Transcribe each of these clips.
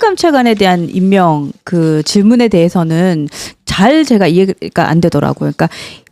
특별감찰관에 대한 임명 그 질문에 대해서는 잘 제가 이해가 안 되더라고요. 그러니까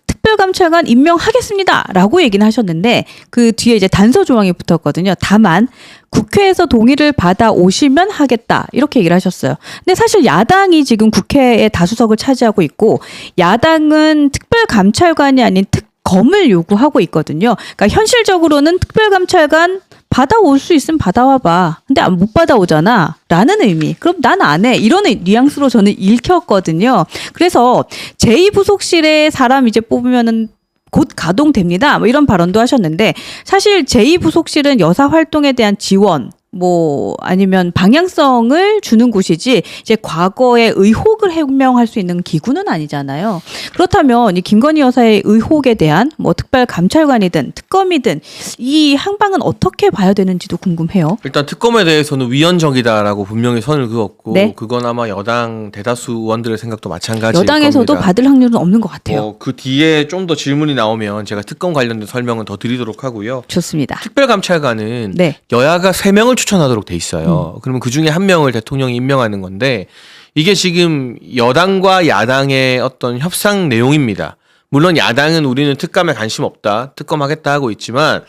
특별감찰관 임명하겠습니다라고 얘기는 하셨는데 그 뒤에 이제 단서 조항이 붙었거든요. 다만 국회에서 동의를 받아 오시면 하겠다 이렇게 얘기를 하셨어요. 근데 사실 야당이 지금 국회의 다수석을 차지하고 있고 야당은 특별감찰관이 아닌 특검을 요구하고 있거든요. 그러니까 현실적으로는 특별감찰관 받아올 수 있으면 받아와봐. 근데 못 받아오잖아. 라는 의미. 그럼 난 안 해. 이런 뉘앙스로 저는 읽혔거든요. 그래서 제2부속실에 사람 이제 뽑으면은 곧 가동됩니다. 뭐 이런 발언도 하셨는데 사실 제2부속실은 여사 활동에 대한 지원 뭐 아니면 방향성을 주는 곳이지 이제 과거의 의혹을 해명할 수 있는 기구는 아니잖아요. 그렇다면 이 김건희 여사의 의혹에 대한 뭐 특별감찰관이든 특검이든 이 항방은 어떻게 봐야 되는지도 궁금해요. 일단 특검에 대해서는 위헌적이다라고 분명히 선을 그었고 네. 그건 아마 여당 대다수 의원들의 생각도 마찬가지일 여당에서도 겁니다. 받을 확률은 없는 것 같아요. 그 뒤에 좀 더 질문이 나오면 제가 특검 관련된 설명은 더 드리도록 하고요. 좋습니다. 특별감찰관은 네. 여야가 3명을 추천하도록 돼 있어요. 그러면 그중에 1명을 대통령이 임명하는 건데 이게 지금 여당과 야당의 어떤 협상 내용입니다. 물론 야당은 우리는 특감에 관심 없다, 특검하겠다 하고 있지만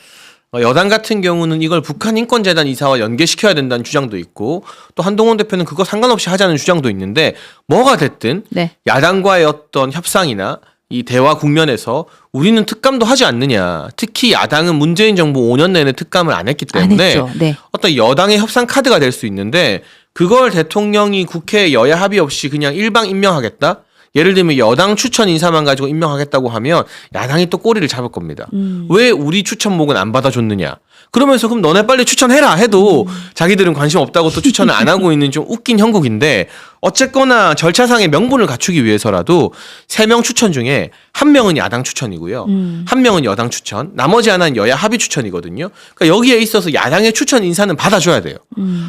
여당 같은 경우는 이걸 북한 인권재단 이사와 연계시켜야 된다는 주장도 있고 또 한동훈 대표는 그거 상관없이 하자는 주장도 있는데 뭐가 됐든 네. 야당과의 어떤 협상이나 이 대화 국면에서 우리는 특감도 하지 않느냐. 특히 야당은 문재인 정부 5년 내내 특감을 안 했기 안 때문에 했죠. 네. 어떤 여당의 협상 카드가 될 수 있는데 그걸 대통령이 국회 여야 합의 없이 그냥 일방 임명하겠다? 예를 들면 여당 추천 인사만 가지고 임명하겠다고 하면 야당이 또 꼬리를 잡을 겁니다. 왜 우리 추천목은 안 받아줬느냐. 그러면서 그럼 너네 빨리 추천해라 해도 자기들은 관심 없다고 또 추천을 안 하고 있는 좀 웃긴 형국인데 어쨌거나 절차상의 명분을 갖추기 위해서라도 3명 추천 중에 1명은 야당 추천이고요. 1명은 여당 추천, 나머지 하나는 여야 합의 추천이거든요. 그러니까 여기에 있어서 야당의 추천 인사는 받아줘야 돼요.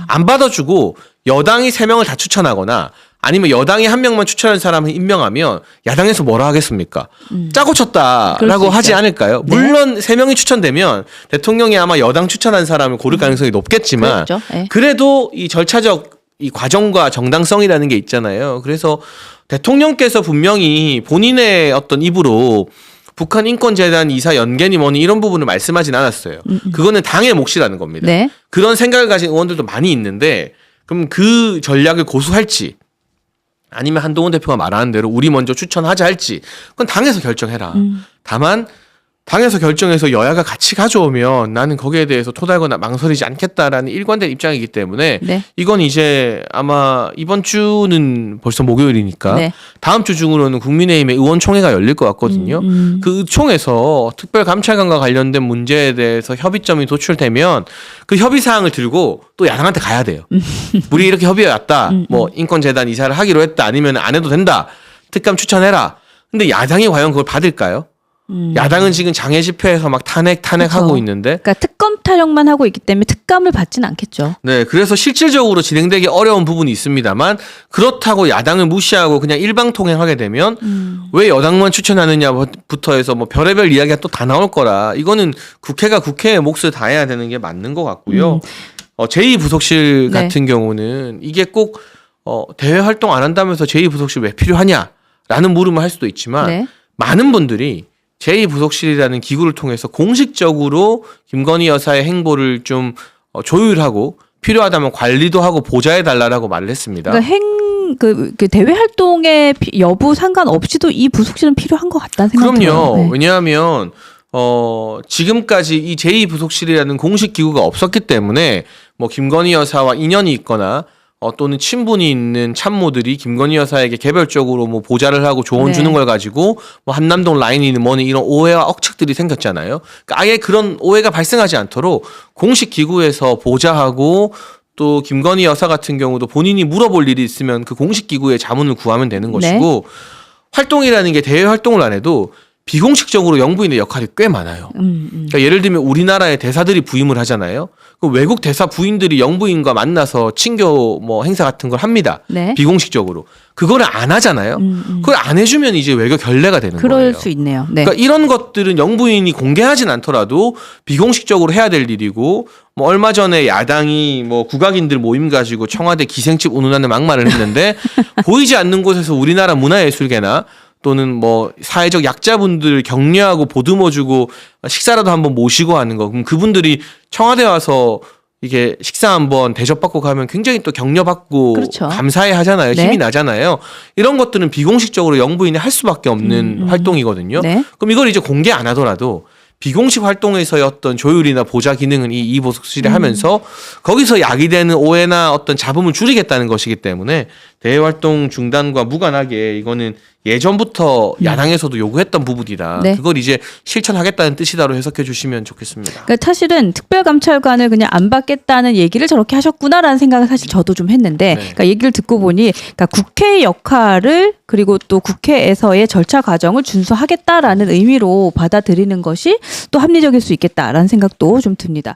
안 받아주고 여당이 3명을 다 추천하거나 아니면 여당이 1명만 추천한 사람을 임명하면 야당에서 뭐라 하겠습니까? 짜고 쳤다라고 하지 않을까요? 네. 물론 3명이 추천되면 대통령이 아마 여당 추천한 사람을 고를 가능성이 높겠지만 그렇죠. 네. 그래도 이 절차적 이 과정과 정당성이라는 게 있잖아요. 그래서 대통령께서 분명히 본인의 어떤 입으로 북한 인권재단 이사 연계니 뭐니 이런 부분을 말씀하진 않았어요. 그거는 당의 몫이라는 겁니다. 네. 그런 생각을 가진 의원들도 많이 있는데 그럼 그 전략을 고수할지 아니면 한동훈 대표가 말하는 대로 우리 먼저 추천하자 할지 그건 당에서 결정해라. 다만 당에서 결정해서 여야가 같이 가져오면 나는 거기에 대해서 토달거나 망설이지 않겠다라는 일관된 입장이기 때문에 네. 이건 이제 아마 이번 주는 벌써 목요일이니까 네. 다음 주 중으로는 국민의힘의 의원총회가 열릴 것 같거든요. 그 총에서 특별감찰관과 관련된 문제에 대해서 협의점이 도출되면 그 협의사항을 들고 또 야당한테 가야 돼요. 우리 이렇게 협의해 왔다. 뭐 인권재단 이사를 하기로 했다. 아니면 안 해도 된다. 특감 추천해라. 근데 야당이 과연 그걸 받을까요? 야당은 지금 장애 집회에서 막 탄핵하고 그렇죠. 있는데. 그러니까 특검 타령만 하고 있기 때문에 특감을 받지는 않겠죠. 네, 그래서 실질적으로 진행되기 어려운 부분이 있습니다만 그렇다고 야당을 무시하고 그냥 일방통행하게 되면 왜 여당만 추천하느냐부터 해서 뭐 별의별 이야기가 또 다 나올 거라 이거는 국회가 국회의 몫을 다해야 되는 게 맞는 것 같고요. 제2부속실 네. 같은 경우는 이게 꼭 대외 활동 안 한다면서 제2부속실 왜 필요하냐라는 물음을 할 수도 있지만 네. 많은 분들이 제2부속실이라는 기구를 통해서 공식적으로 김건희 여사의 행보를 좀 조율하고 필요하다면 관리도 하고 보좌해달라고 말을 했습니다. 그러니까 그 대외 활동의 여부 상관없이도 이 부속실은 필요한 것 같다는 생각이 들어요. 그럼요. 네. 왜냐하면 지금까지 이 제2부속실이라는 공식 기구가 없었기 때문에 뭐 김건희 여사와 인연이 있거나 또는 친분이 있는 참모들이 김건희 여사에게 개별적으로 뭐 보좌를 하고 조언 네. 주는 걸 가지고 뭐 한남동 라인이니 뭐니 이런 오해와 억측들이 생겼잖아요. 그러니까 아예 그런 오해가 발생하지 않도록 공식 기구에서 보좌하고 또 김건희 여사 같은 경우도 본인이 물어볼 일이 있으면 그 공식 기구의 자문을 구하면 되는 것이고 활동이라는 게 대외 활동을 안 해도 비공식적으로 영부인의 역할이 꽤 많아요. 그러니까 예를 들면 우리나라의 대사들이 부임을 하잖아요. 그 외국 대사 부인들이 영부인과 만나서 친교 뭐 행사 같은 걸 합니다. 네. 비공식적으로. 그거를 안 하잖아요. 그걸 안 해주면 이제 외교 결례가 되는 그럴 거예요. 수 있네요. 네. 그러니까 이런 것들은 영부인이 공개하진 않더라도 비공식적으로 해야 될 일이고, 뭐 얼마 전에 야당이 뭐 국악인들 모임 가지고 청와대 기생집 운운하는 막말을 했는데 보이지 않는 곳에서 우리나라 문화예술계나 또는 뭐 사회적 약자분들 격려하고 보듬어주고 식사라도 한번 모시고 하는 거. 그럼 그분들이 청와대 와서 이게 식사 한번 대접받고 가면 굉장히 또 격려받고 그렇죠. 감사해 하잖아요. 네. 힘이 나잖아요. 이런 것들은 비공식적으로 영부인이 할 수밖에 없는 활동이거든요. 네. 그럼 이걸 이제 공개 안 하더라도 비공식 활동에서의 어떤 조율이나 보좌 기능은 이 이보석실이 하면서 거기서 야기되는 오해나 어떤 잡음을 줄이겠다는 것이기 때문에 대외 활동 중단과 무관하게 이거는 예전부터 야당에서도 요구했던 부분이다. 네. 그걸 이제 실천하겠다는 뜻이다로 해석해 주시면 좋겠습니다. 그러니까 사실은 특별감찰관을 그냥 안 받겠다는 얘기를 저렇게 하셨구나라는 생각을 사실 저도 좀 했는데, 네. 그러니까 얘기를 듣고 보니, 그러니까 국회의 역할을 그리고 또 국회에서의 절차 과정을 준수하겠다라는 의미로 받아들이는 것이 또 합리적일 수 있겠다라는 생각도 좀 듭니다.